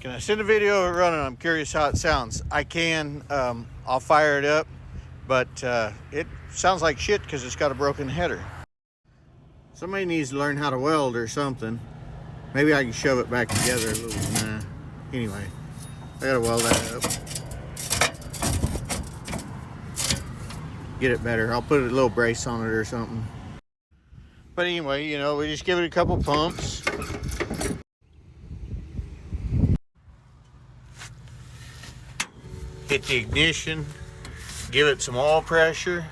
Can I send a video of it running? I'm curious how it sounds. I can. I'll fire it up, but it sounds like shit because it's got a broken header. Somebody needs to learn how to weld or something. Maybe I can shove it back together a little. Nah. Anyway, I gotta weld that up. Get it better. I'll put a little brace on it or something. But anyway, you know, we just give it a couple pumps. Hit the ignition. Give it some oil pressure.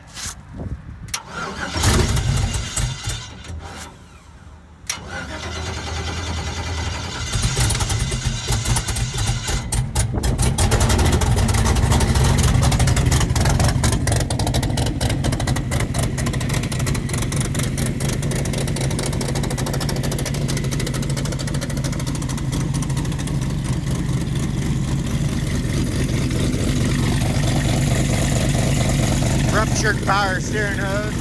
Ruptured power steering hose.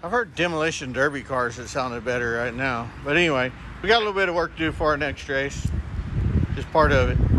I've heard demolition derby cars that sounded better right now. But anyway, we got a little bit of work to do for our next race. Just part of it.